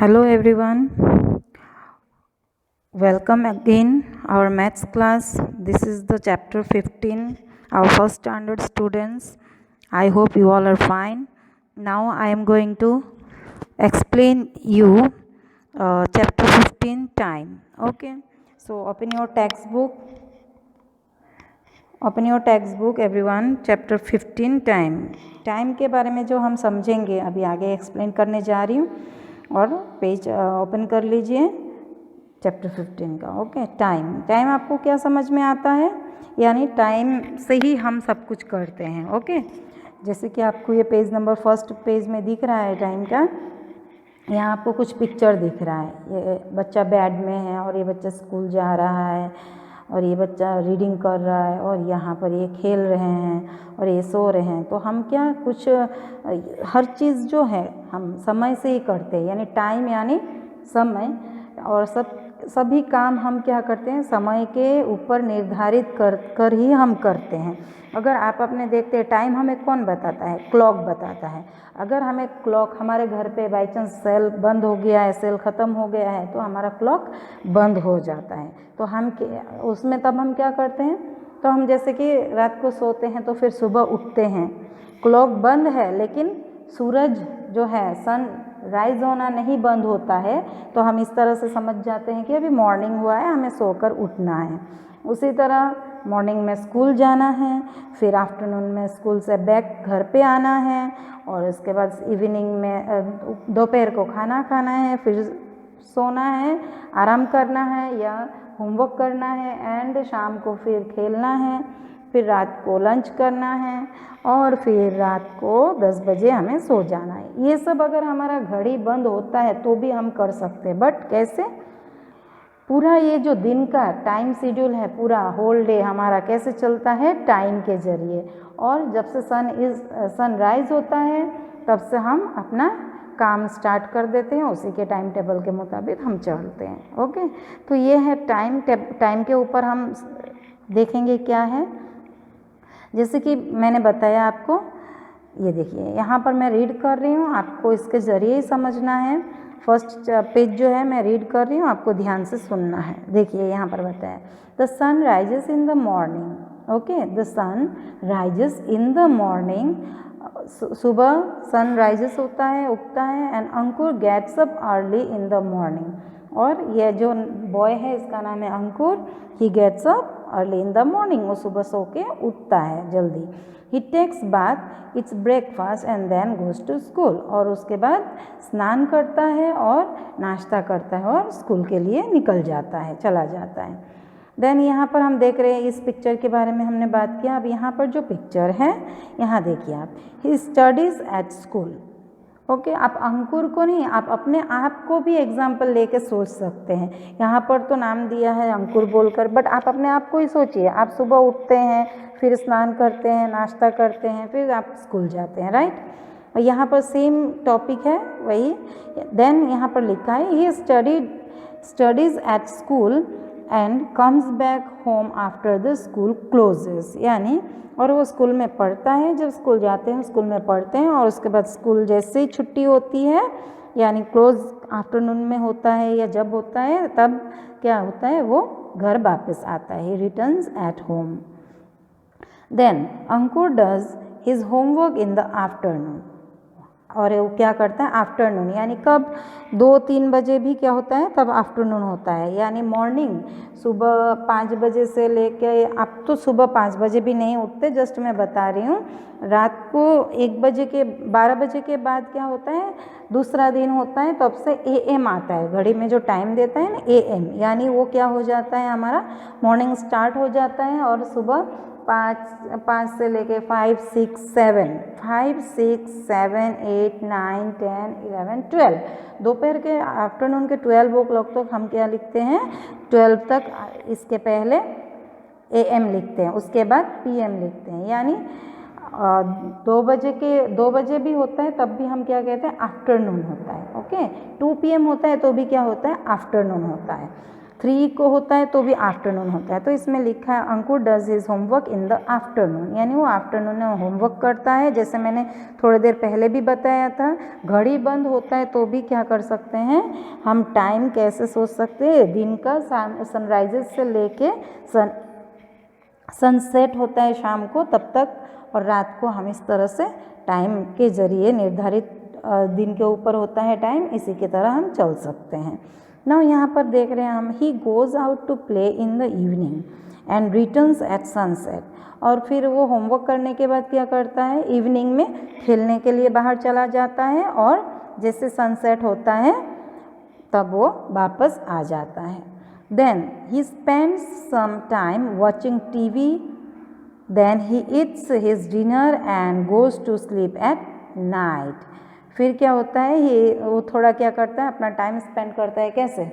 Hello everyone, welcome again our maths class. This is the chapter 15, our first standard students. I hope you all are fine. Now I am going to explain you chapter 15 time. Okay, so open your textbook everyone. Chapter 15 time के बारे में जो हम समझेंगे अभी आगे explain करने जा रही हूँ, और पेज ओपन कर लीजिए चैप्टर 15 का। ओके, टाइम आपको क्या समझ में आता है? यानी टाइम से ही हम सब कुछ करते हैं। ओके, जैसे कि आपको ये पेज नंबर फर्स्ट पेज में दिख रहा है टाइम का, यहाँ आपको कुछ पिक्चर दिख रहा है। ये बच्चा बेड में है और ये बच्चा स्कूल जा रहा है, और ये बच्चा रीडिंग कर रहा है, और यहाँ पर ये खेल रहे हैं और ये सो रहे हैं। तो हम क्या कुछ हर चीज़ जो है हम समय से ही करते हैं, यानी टाइम यानी समय, और सभी काम हम क्या करते हैं समय के ऊपर निर्धारित कर ही हम करते हैं। अगर आप अपने देखते हैं टाइम हमें कौन बताता है? क्लॉक बताता है। अगर हमें क्लॉक हमारे घर पे बाई चांस सेल बंद हो गया है, सेल ख़त्म हो गया है, तो हमारा क्लॉक बंद हो जाता है। तो हम उसमें तब हम क्या करते हैं? तो हम जैसे कि रात को सोते हैं तो फिर सुबह उठते हैं, क्लॉक बंद है लेकिन सूरज जो है सन राइज होना नहीं बंद होता है, तो हम इस तरह से समझ जाते हैं कि अभी मॉर्निंग हुआ है, हमें सोकर उठना है। उसी तरह मॉर्निंग में स्कूल जाना है, फिर आफ्टरनून में स्कूल से बैक घर पे आना है, और उसके बाद इवनिंग में दोपहर को खाना खाना है, फिर सोना है, आराम करना है या होमवर्क करना है, एंड शाम को फिर खेलना है, फिर रात को लंच करना है, और फिर रात को 10 बजे हमें सो जाना है। ये सब अगर हमारा घड़ी बंद होता है तो भी हम कर सकते हैं, बट कैसे? पूरा ये जो दिन का टाइम शेड्यूल है, पूरा होल डे हमारा कैसे चलता है? टाइम के ज़रिए। और जब से सनराइज होता है तब से हम अपना काम स्टार्ट कर देते हैं, उसी के टाइम टेबल के मुताबिक हम चलते हैं। ओके, तो ये है टाइम के ऊपर हम देखेंगे क्या है। जैसे कि मैंने बताया आपको, ये देखिए यहाँ पर मैं रीड कर रही हूँ, आपको इसके ज़रिए ही समझना है। फर्स्ट पेज जो है मैं रीड कर रही हूँ, आपको ध्यान से सुनना है। देखिए यहाँ पर बताया, the sun rises in the morning. Okay, the sun rises in the morning. सुबह सन राइजेस होता है, उगता है, and Ankur gets up early in the morning. और ये जो बॉय है इसका नाम है Ankur, he gets up early in the morning, वो सुबह सो के उठता है जल्दी। He takes bath, its breakfast, and then goes to school. और उसके बाद स्नान करता है और नाश्ता करता है और स्कूल के लिए निकल जाता है, चला जाता है। देन यहाँ पर हम देख रहे हैं, इस पिक्चर के बारे में हमने बात किया। अब यहाँ पर जो पिक्चर है यहाँ देखिए आप, ही स्टडीज़ एट स्कूल। ओके, आप अंकुर को नहीं, आप अपने आप को भी एग्जाम्पल लेके सोच सकते हैं। यहाँ पर तो नाम दिया है अंकुर बोलकर, बट आप अपने आप को ही सोचिए। आप सुबह उठते हैं, फिर स्नान करते हैं, नाश्ता करते हैं, फिर आप स्कूल जाते हैं, राइट? और यहाँ पर सेम टॉपिक है वही। देन यहाँ पर लिखा है, he studies at school and comes back home after the school closes. यानी और वो स्कूल में पढ़ता है, जब स्कूल जाते हैं स्कूल में पढ़ते हैं, और उसके बाद स्कूल जैसे ही छुट्टी होती है, यानी क्लोज आफ्टरनून में होता है या जब होता है, तब क्या होता है, वो घर वापस आता है। He returns at home. Then Ankur does his homework in the afternoon. और वो क्या करता है? आफ्टरनून, यानी कब? 2-3 बजे भी क्या होता है? तब आफ्टरनून होता है। यानी मॉर्निंग सुबह 5 बजे से लेके, अब तो सुबह 5 बजे भी नहीं उठते, जस्ट मैं बता रही हूँ। रात को 12 बजे के बाद क्या होता है? दूसरा दिन होता है, तब से AM आता है, घड़ी में जो टाइम देता है ना AM, यानी वो क्या हो जाता है, हमारा मॉर्निंग स्टार्ट हो जाता है। और सुबह 5 से लेके 5, 6, 7, 8, 9, 10, 11, 12, दोपहर के आफ्टरनून के 12 o'clock तक हम क्या लिखते हैं? 12 तक, इसके पहले AM लिखते हैं, उसके बाद PM लिखते हैं। यानी 2 बजे भी होता है तब भी हम क्या कहते हैं? आफ्टरनून होता है। ओके, 2 PM होता है तो भी क्या होता है? आफ्टरनून होता है। 3 को होता है तो भी आफ्टरनून होता है। तो इसमें लिखा है Ankur does his homework in the afternoon, यानी वो आफ्टरनून में होमवर्क करता है। जैसे मैंने थोड़ी देर पहले भी बताया था, घड़ी बंद होता है तो भी क्या कर सकते हैं हम, टाइम कैसे सोच सकते हैं, दिन का सनराइजेस से लेके सनसेट होता है शाम को तब तक, और रात को हम इस तरह से टाइम के ज़रिए निर्धारित दिन के ऊपर होता है टाइम, इसी की तरह हम चल सकते हैं। नाउ यहाँ पर देख रहे हैं हम, he goes out to play in the evening and returns at sunset, और फिर वो होमवर्क करने के बाद क्या करता है, इवनिंग में खेलने के लिए बाहर चला जाता है, और जैसे सनसेट होता है तब वो वापस आ जाता है। Then he spends some time watching TV, then he eats his dinner and goes to sleep at night. फिर क्या होता है, ये वो थोड़ा क्या करता है, अपना टाइम स्पेंड करता है, कैसे,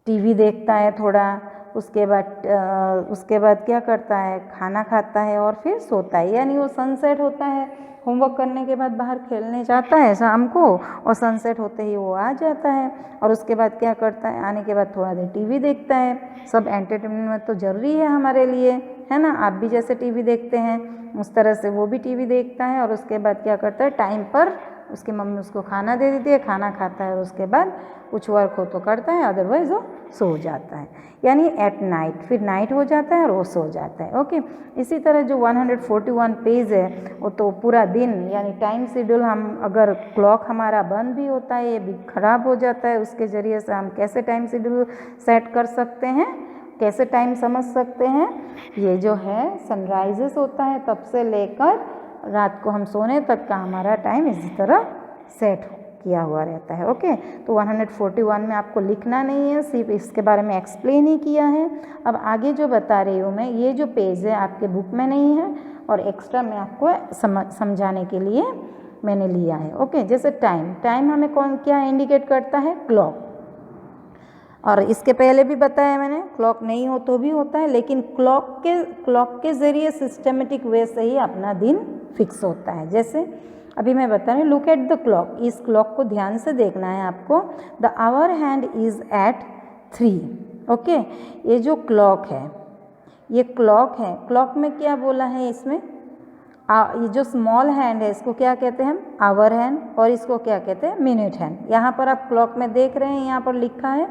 टीवी देखता है थोड़ा, उसके बाद क्या करता है, खाना खाता है और फिर सोता है। यानी वो सनसेट होता है, होमवर्क करने के बाद बाहर खेलने जाता है शाम को, और सनसेट होते ही वो आ जाता है, और उसके बाद क्या करता है, आने के बाद थोड़ा देर टीवी देखता है। सब एंटरटेनमेंट तो ज़रूरी है हमारे लिए, है ना। आप भी जैसे टीवी देखते हैं उस तरह से वो भी टीवी देखता है, और उसके बाद क्या करता है, टाइम पर उसकी मम्मी उसको खाना दे देती है, खाना खाता है, और उसके बाद कुछ वर्क हो तो करता है, अदरवाइज वो सो जाता है। यानी एट नाइट, फिर नाइट हो जाता है और वो सो जाता है। ओके, इसी तरह जो 141 पेज है वो तो पूरा दिन, यानी टाइम शेड्यूल, हम अगर क्लॉक हमारा बंद भी होता है, ये भी ख़राब हो जाता है, उसके ज़रिए से हम कैसे टाइम शेड्यूल सेट कर सकते हैं, कैसे टाइम समझ सकते हैं। ये जो है सनराइजेस होता है तब से लेकर रात को हम सोने तक का हमारा टाइम इसी तरह सेट किया हुआ रहता है। ओके, तो 141 में आपको लिखना नहीं है, सिर्फ इसके बारे में एक्सप्लेन ही किया है। अब आगे जो बता रही हूँ मैं, ये जो पेज है आपके बुक में नहीं है, और एक्स्ट्रा मैं आपको समझाने के लिए मैंने लिया है। ओके, जैसे टाइम हमें कौन क्या इंडिकेट करता है, क्लॉक। और इसके पहले भी बताया मैंने, क्लॉक नहीं हो तो भी होता है, लेकिन क्लॉक के ज़रिए सिस्टमेटिक वे से ही अपना दिन फिक्स होता है। जैसे अभी मैं बता रही हूँ, लुक एट द क्लॉक, इस क्लॉक को ध्यान से देखना है आपको। The hour hand is at 3। Okay, ये जो क्लॉक है, ये क्लॉक है, क्लॉक में क्या बोला है इसमें, ये जो स्मॉल हैंड है इसको क्या कहते हैं हम, आवर हैंड, और इसको क्या कहते हैं, मिनट हैंड। यहाँ पर आप क्लॉक में देख रहे हैं, यहाँ पर लिखा है,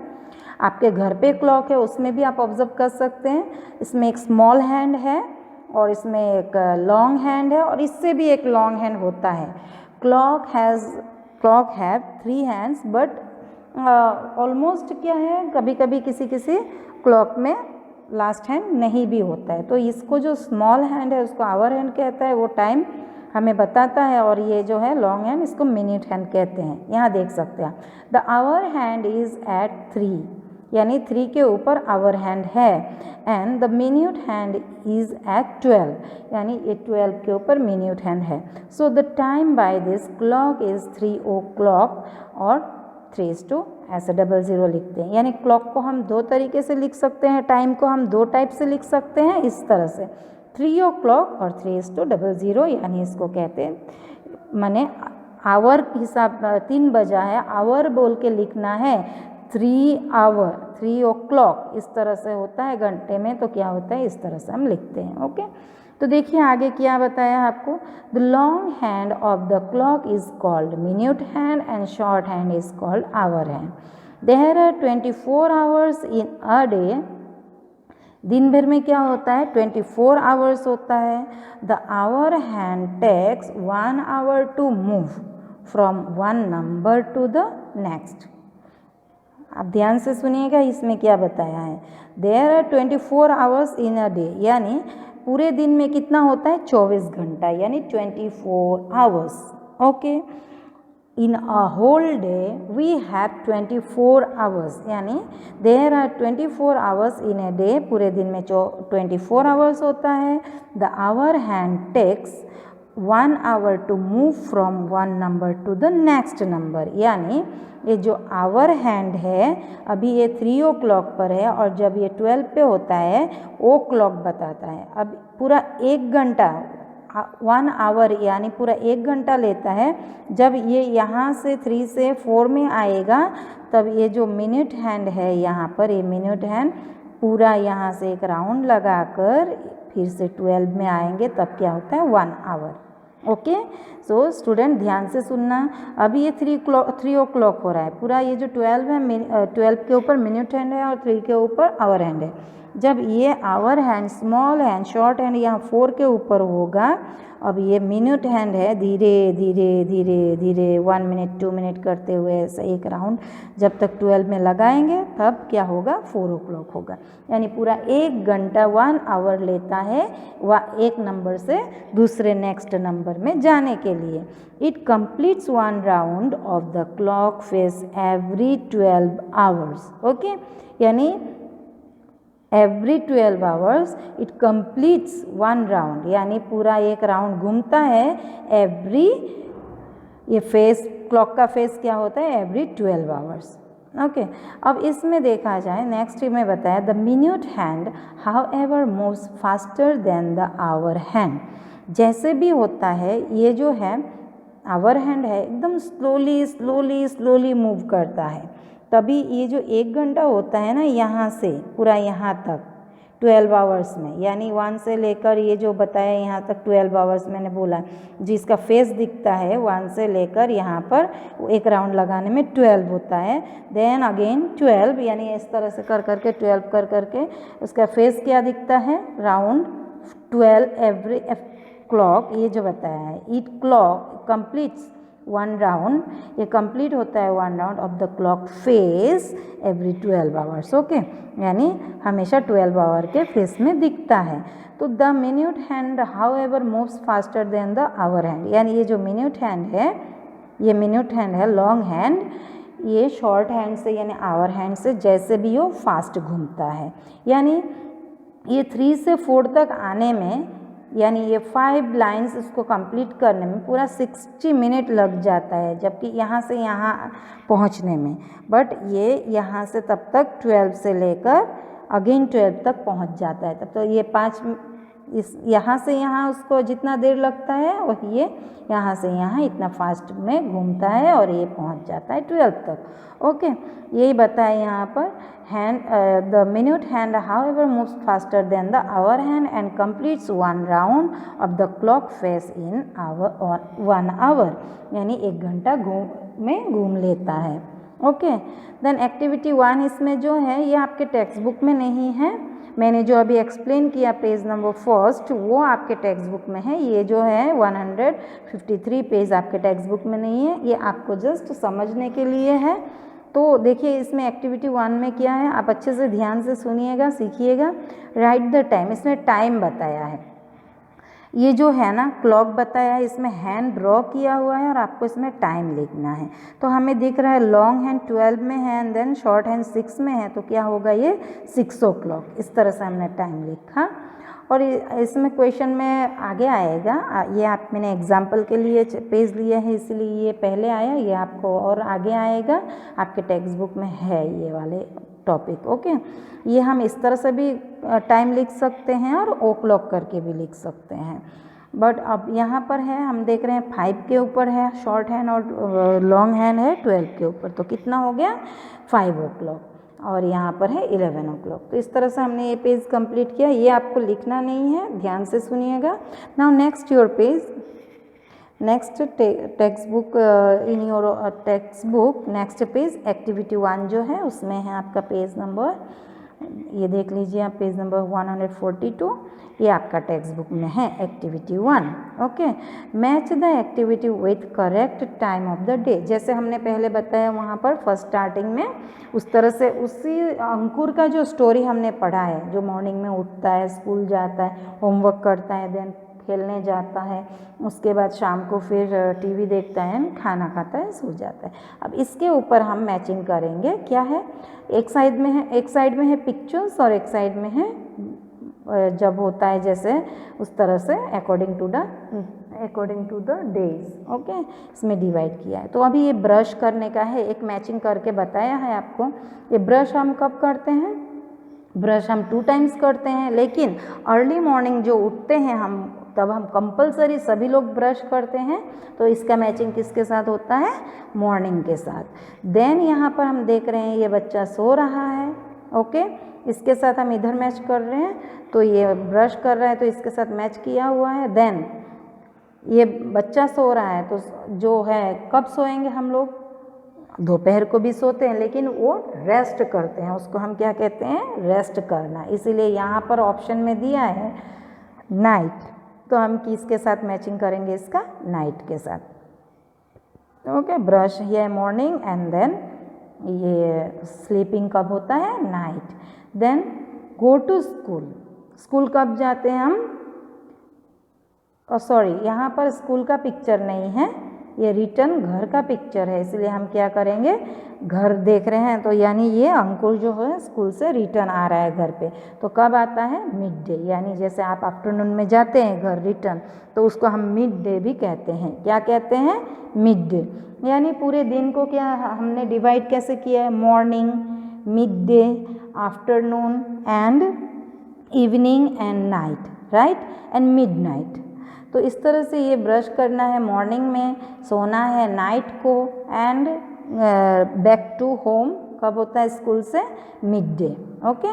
आपके घर पे क्लॉक है उसमें भी आप ऑब्जर्व कर सकते हैं, इसमें एक स्मॉल हैंड है और इसमें एक लॉन्ग हैंड है, और इससे भी एक लॉन्ग हैंड होता है। Clock have 3 hands, but almost क्या है, कभी कभी किसी क्लॉक में लास्ट हैंड नहीं भी होता है। तो इसको जो स्मॉल हैंड है उसको आवर हैंड कहता है, वो टाइम हमें बताता है, और ये जो है लॉन्ग हैंड इसको मिनट हैंड कहते हैं। यहाँ देख सकते हैं, the hour hand is at 3, यानी 3 के ऊपर आवर हैंड है, and the minute hand is at 12, यानी ये 12 के ऊपर मिनट हैंड है। So the time by this clock is 3 o'clock, और 3 ऐसे 00 लिखते हैं। यानी क्लॉक को हम 2 तरीके से लिख सकते हैं, टाइम को हम 2 टाइप से लिख सकते हैं, इस तरह से 3 o'clock और 3:00, यानी इसको कहते हैं, माने आवर हिसाब 3 बजा है, आवर बोल के लिखना है, 3 o'clock इस तरह से होता है घंटे में, तो क्या होता है इस तरह से हम लिखते हैं। ओके, तो देखिए आगे क्या बताया आपको, the long hand of the clock is called minute hand and short hand is called hour hand. There are 24 hours in a day, दिन भर में क्या होता है, 24 आवर्स होता है। The hour hand takes 1 hour to move from one number to the next. आप ध्यान से सुनिएगा, इसमें क्या बताया है, there are 24 hours in a day, यानी पूरे दिन में कितना होता है, 24 घंटा, यानी 24 hours. Okay, in a whole day we have 24 hours, यानी there are 24 hours in a day, पूरे दिन में 24 आवर्स होता है। The hour hand takes 1 hour to move from one number to the next number, यानी ये जो आवर हैंड है अभी ये 3 o'clock पर है, और जब ये 12 पे होता है वो क्लॉक बताता है। अब पूरा 1 घंटा 1 आवर यानी पूरा 1 घंटा लेता है। जब ये यहाँ से 3 से 4 में आएगा तब ये जो मिनट हैंड है यहाँ पर, ये मिनट हैंड पूरा यहाँ से एक राउंड लगाकर फिर से 12 में आएंगे तब क्या होता है 1 आवर। ओके, सो स्टूडेंट ध्यान से सुनना। अभी ये 3 o'clock हो रहा है, पूरा ये जो 12 है 12 के ऊपर मिनट हैंड है और 3 के ऊपर आवर हैंड है। जब ये hour hand, small hand, short hand यहाँ 4 के ऊपर होगा, अब ये मिनट हैंड है धीरे धीरे धीरे धीरे 1 मिनट 2 मिनट करते हुए ऐसे एक राउंड जब तक 12 में लगाएंगे तब क्या होगा 4 o'clock होगा। यानी पूरा 1 घंटा 1 आवर लेता है वह एक नंबर से दूसरे नेक्स्ट नंबर में जाने के लिए। It completes 1 round of the clock face every 12 hours. Okay, यानी every 12 hours it completes 1 round, यानी पूरा एक राउंड घूमता है एवरी, ये फेस क्लॉक का फेस क्या होता है एवरी 12 आवर्स। ओके, अब इसमें देखा जाए नेक्स्ट में बताया the minute hand however moves faster than the hour hand. जैसे भी होता है ये जो है आवर हैंड है एकदम स्लोली स्लोली स्लोली मूव करता है, तभी ये जो 1 घंटा होता है ना यहाँ से पूरा यहाँ तक 12 आवर्स में, यानी 1 से लेकर ये जो बताया यहाँ तक 12 आवर्स मैंने बोला, जिसका फेस दिखता है 1 से लेकर यहाँ पर एक राउंड लगाने में 12 होता है। देन अगेन 12, यानी इस तरह से कर करके 12 कर करके उसका फेस क्या दिखता है राउंड 12 एवरी क्लॉक, ये जो बताया है इट क्लॉक कंप्लीट्स 1 राउंड, ये कंप्लीट होता है 1 round of the clock face every 12 hours. Okay, यानी हमेशा 12 आवर के फेस में दिखता है। तो the minute hand however moves faster than the hour hand, यानी ये जो मिनट हैंड है, ये मिनट हैंड है लॉन्ग हैंड, ये शॉर्ट हैंड से यानी आवर हैंड से जैसे भी हो फास्ट घूमता है। यानी ये 3 से 4 तक आने में, यानी ये 5 लाइंस उसको कंप्लीट करने में पूरा 60 मिनट लग जाता है, जबकि यहाँ से यहाँ पहुँचने में, बट ये यहाँ से तब तक 12 से लेकर अगेन 12 तक पहुँच जाता है। तब तो ये 5 इस यहाँ से यहाँ उसको जितना देर लगता है और ये यहाँ से यहाँ इतना फास्ट में घूमता है और ये पहुँच जाता है 12 तक। ओके, यही बताया यहाँ पर hand the minute hand however moves faster than the hour hand and completes 1 round of the clock face in hour और 1 आवर, यानी 1 घंटा घूम लेता है। ओके, देन एक्टिविटी 1 इसमें जो है ये आपके टेक्स्ट बुक में नहीं है, मैंने जो अभी एक्सप्लेन किया पेज नंबर 1 वो आपके टेक्स्ट बुक में है। ये जो है 153 पेज आपके टेक्स्ट बुक में नहीं है, ये आपको जस्ट समझने के लिए है। तो देखिए इसमें एक्टिविटी 1 में क्या है, आप अच्छे से ध्यान से सुनिएगा, सीखिएगा। राइट द टाइम, इसमें टाइम बताया है, ये जो है ना क्लॉक बताया है, इसमें हैंड ड्रॉ किया हुआ है और आपको इसमें टाइम लिखना है। तो हमें दिख रहा है लॉन्ग हैंड 12 में है एंड देन शॉर्ट हैंड 6 में है, तो क्या होगा ये 6 o'clock, इस तरह से हमने टाइम लिखा। और इसमें क्वेश्चन में आगे आएगा, ये आप मैंने एग्जाम्पल के लिए पेज लिए है इसलिए ये पहले आया, ये आपको और आगे आएगा, आपके टेक्स्ट बुक में है ये वाले टॉपिक। ओके, ये हम इस तरह से भी टाइम लिख सकते हैं और o'clock करके भी लिख सकते हैं, बट अब यहाँ पर है हम देख रहे हैं 5 के ऊपर है शॉर्ट हैंड और लॉन्ग हैंड है 12 के ऊपर, तो कितना हो गया 5 o'clock और यहाँ पर है 11 o'clock। तो इस तरह से हमने ये पेज कंप्लीट किया, ये आपको लिखना नहीं है, ध्यान से सुनिएगा। Now next your page, next text book in your text book next page activity 1 जो है उसमें है आपका पेज नंबर, ये देख लीजिए आप पेज नंबर 142, ये आपका टेक्स्ट बुक में है activity 1। Okay, match the activity with correct time of the day, जैसे हमने पहले बताया वहाँ पर फर्स्ट स्टार्टिंग में, उस तरह से उसी अंकुर का जो स्टोरी हमने पढ़ा है, जो मॉर्निंग में उठता है, स्कूल जाता है, होमवर्क करता है, देन खेलने जाता है, उसके बाद शाम को फिर टीवी देखता है, खाना खाता है, सो जाता है। अब इसके ऊपर हम मैचिंग करेंगे, क्या है एक साइड में है पिक्चर्स और एक साइड में है जब होता है जैसे उस तरह से according to the days. Okay, इसमें डिवाइड किया है। तो अभी ये ब्रश करने का है, एक मैचिंग करके बताया है आपको। ये ब्रश हम कब करते हैं, ब्रश हम 2 टाइम्स करते हैं, लेकिन अर्ली मॉर्निंग जो उठते हैं हम, तब हम कंपलसरी सभी लोग ब्रश करते हैं। तो इसका मैचिंग किसके साथ होता है? मॉर्निंग के साथ। देन यहाँ पर हम देख रहे हैं ये बच्चा सो रहा है, ओके, इसके साथ हम इधर मैच कर रहे हैं, तो ये ब्रश कर रहा है तो इसके साथ मैच किया हुआ है। देन ये बच्चा सो रहा है, तो जो है कब सोएंगे हम लोग? दोपहर को भी सोते हैं, लेकिन वो रेस्ट करते हैं, उसको हम क्या कहते हैं? रेस्ट करना। इसीलिए यहाँ पर ऑप्शन में दिया है नाइट, तो हम किसके साथ मैचिंग करेंगे इसका? नाइट के साथ, ओके। ब्रश ये मॉर्निंग एंड देन ये स्लीपिंग कब होता है? Night. Then go to school, school कब जाते हैं हम? सॉरी, यहाँ पर स्कूल का पिक्चर नहीं है, ये रिटर्न घर का पिक्चर है, इसलिए हम क्या करेंगे? घर देख रहे हैं, तो यानी ये अंकुल जो है स्कूल से रिटर्न आ रहा है घर पे, तो कब आता है? Mid day. यानी जैसे आप आफ्टरनून में जाते हैं घर रिटर्न, तो उसको हम मिड डे भी कहते हैं। क्या कहते हैं? Mid day. यानी पूरे दिन को क्या हमने डिवाइड कैसे किया है? Morning, mid day, afternoon and evening and night, right, and mid night. तो इस तरह से ये ब्रश करना है मॉर्निंग में, सोना है नाइट को, एंड बैक टू होम कब होता है स्कूल से? Mid day, okay,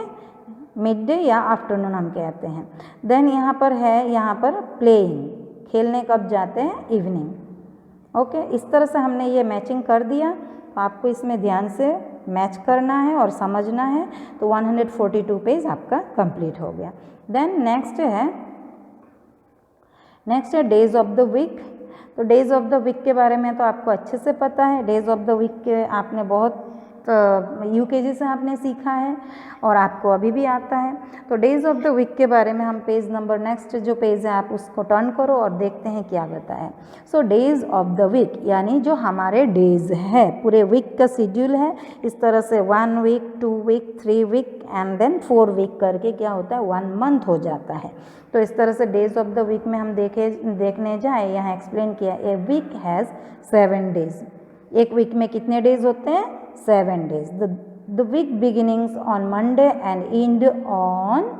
mid day या आफ्टरनून हम कहते हैं। देन यहाँ पर है, यहाँ पर प्लेइंग, खेलने कब जाते हैं? Evening, okay. इस तरह से हमने ये मैचिंग कर दिया, तो आपको इसमें ध्यान से मैच करना है और समझना है। तो 142 पेज आपका कंप्लीट हो गया। देन नेक्स्ट है डेज ऑफ द वीक। तो डेज ऑफ द वीक के बारे में तो आपको अच्छे से पता है। डेज ऑफ द वीक के आपने बहुत यूकेजी से आपने सीखा है और आपको अभी भी आता है। तो डेज ऑफ द वीक के बारे में हम पेज नंबर, नेक्स्ट जो पेज है आप उसको टर्न करो और देखते हैं क्या बताया। सो डेज ऑफ द वीक यानी जो हमारे डेज है, पूरे वीक का शेड्यूल है। इस तरह से 1 week, 2 week, 3 week and then 4 week करके क्या होता है? 1 मंथ हो जाता है। तो इस तरह से डेज ऑफ द वीक में हम देखने जाए, यहाँ एक्सप्लेन किया, ए वीक हैज़ 7 डेज। एक वीक में कितने डेज होते हैं? 7 days. The week beginnings on Monday and end on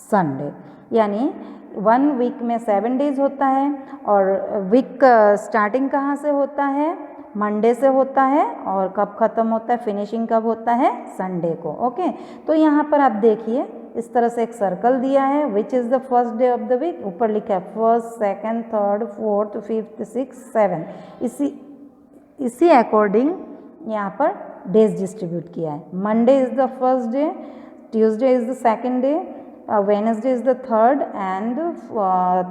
Sunday. यानी 1 वीक में 7 डेज होता है और वीक स्टार्टिंग कहाँ से होता है? मंडे से होता है, और कब ख़त्म होता है? फिनिशिंग कब होता है? संडे को, ओके। तो यहाँ पर आप देखिए, इस तरह से एक सर्कल दिया है, which is the first day of the week. ऊपर लिखा है 1st, 2nd, 3rd, 4th, 5th, 6th, 7th। इसी अकॉर्डिंग यहाँ पर डेज डिस्ट्रीब्यूट किया है। Monday is the first day, Tuesday is the second day, Wednesday is the third, and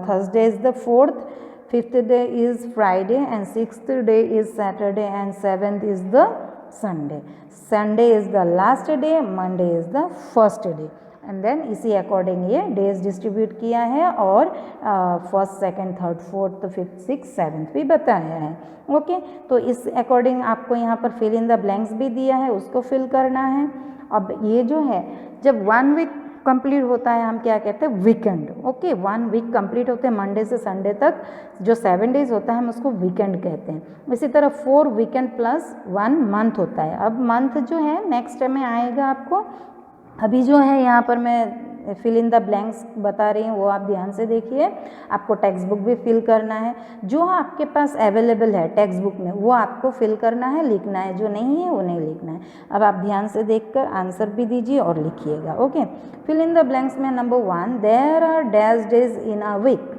Thursday is the fourth, 5th day is Friday, and 6th day is Saturday, and 7th is the Sunday. Sunday is the last day, Monday is the first day. And then इसी according ये days distribute किया है और 1st, 2nd, 3rd, 4th, 5th, 6th, 7th भी बताया है, okay. तो इस अकॉर्डिंग आपको यहाँ पर फिल इन द ब्लैंक्स भी दिया है, उसको फिल करना है। अब ये जो है, जब 1 वीक कंप्लीट होता है हम क्या कहते हैं? Weekend, okay. 1 वीक कंप्लीट होते हैं मंडे से संडे तक, जो 7 डेज होता है हम उसको वीकेंड कहते हैं। इसी तरह 4 वीकेंड प्लस 1 मंथ होता है। अब मंथ जो है नेक्स्ट में आएगा आपको। अभी जो है यहाँ पर मैं फिल इन द ब्लैंक्स बता रही हूँ, वो आप ध्यान से देखिए। आपको टेक्स्ट बुक भी फिल करना है, जो आपके पास अवेलेबल है टेक्स्ट बुक में वो आपको फिल करना है, लिखना है, जो नहीं है वो नहीं लिखना है। अब आप ध्यान से देखकर आंसर भी दीजिए और लिखिएगा, okay. Fill in the blanks में number 1, there are dash days in a week.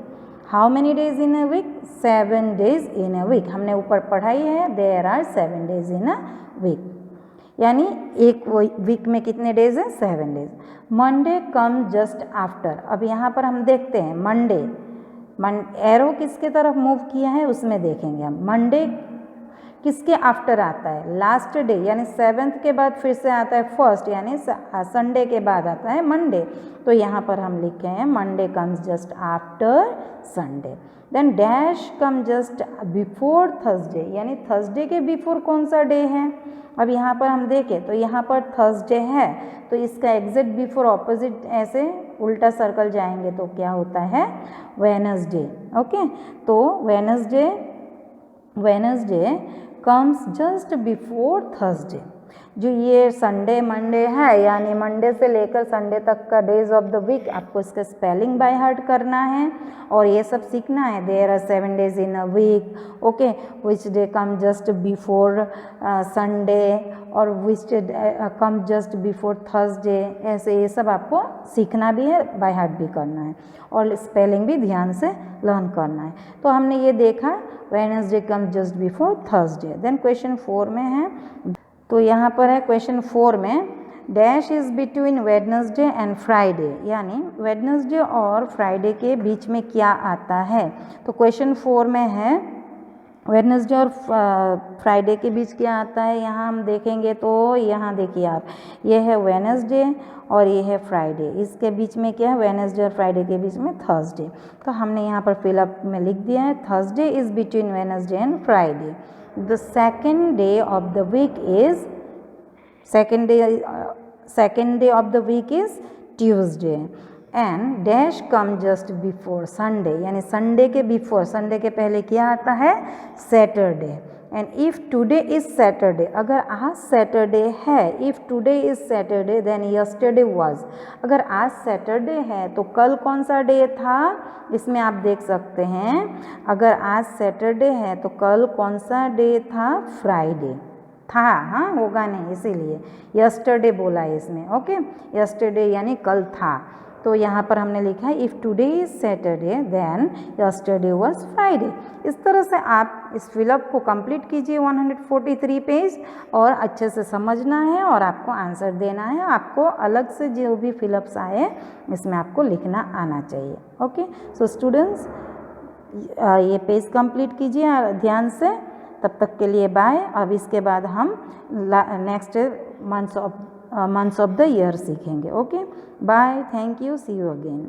How many days in a week? 7 days in a week. हमने ऊपर पढ़ाई है, there are 7 days in a week, यानी एक वीक में कितने डेज हैं? 7 days. Monday come just after. अब यहाँ पर हम देखते हैं मंडे, एरो किसके तरफ मूव किया है उसमें देखेंगे हम। मंडे किसके आफ्टर आता है? लास्ट डे, यानी 7th के बाद फिर से आता है फर्स्ट, यानी संडे के बाद आता है मंडे। तो यहाँ पर हम लिखे हैं Monday comes just after Sunday. Then dash come just before Thursday, यानी थर्सडे के बिफोर कौन सा डे है? अब यहाँ पर हम देखें तो यहाँ पर थर्सडे है, तो इसका एग्जैक्ट बिफोर ऑपोजिट ऐसे उल्टा सर्कल जाएंगे तो क्या होता है? Wednesday, okay. तो Wednesday comes just before Thursday. जो ये संडे मंडे है, यानी मंडे से लेकर संडे तक का डेज ऑफ द वीक आपको इसका स्पेलिंग बाय हार्ट करना है और ये सब सीखना है। There are 7 days in a week, okay, which day come just before Sunday और which come just before Thursday, ऐसे ये सब आपको सीखना भी है, बाय हार्ट भी करना है और स्पेलिंग भी ध्यान से लर्न करना है। तो हमने ये देखा Wednesday come just before Thursday. Then question 4 में है, तो यहाँ पर है क्वेश्चन 4 में dash is between Wednesday and Friday, यानी वेडनेसडे और फ्राइडे के बीच में क्या आता है। तो क्वेश्चन 4 में है वेडनेसडे और फ्राइडे के बीच क्या आता है। यहाँ हम देखेंगे तो यहाँ देखिए आप, ये है वेडनेसडे और ये है फ्राइडे, इसके बीच में क्या है, वेडनेसडे और फ्राइडे के बीच में थर्सडे। तो हमने यहाँ पर फिलअप में लिख दिया है Thursday is between Wednesday and Friday. The second day of the week is second day of the week is Tuesday and dash come just before Sunday, यानी संडे के बिफोर, संडे के पहले क्या आता है, Saturday. And if today is Saturday, अगर आज Saturday है, if today is Saturday then yesterday was, अगर आज सैटरडे है तो कल कौन सा डे था, इसमें आप देख सकते हैं अगर आज सैटरडे है तो कल कौन सा डे था, फ्राइडे था, हाँ होगा नहीं, इसीलिए यस्टरडे बोला है इसमें, ओके, यस्टरडे यानी कल था। तो यहाँ पर हमने लिखा है if today is Saturday then yesterday was Friday. इस तरह से आप इस फिलअप को कंप्लीट कीजिए 143 पेज, और अच्छे से समझना है और आपको आंसर देना है। आपको अलग से जो भी फिलअप्स आए इसमें आपको लिखना आना चाहिए, ओके। सो स्टूडेंट्स ये पेज कंप्लीट कीजिए ध्यान से। तब तक के लिए बाय। अब इसके बाद हम next months of the year सीखेंगे, okay. Bye, thank you, see you again.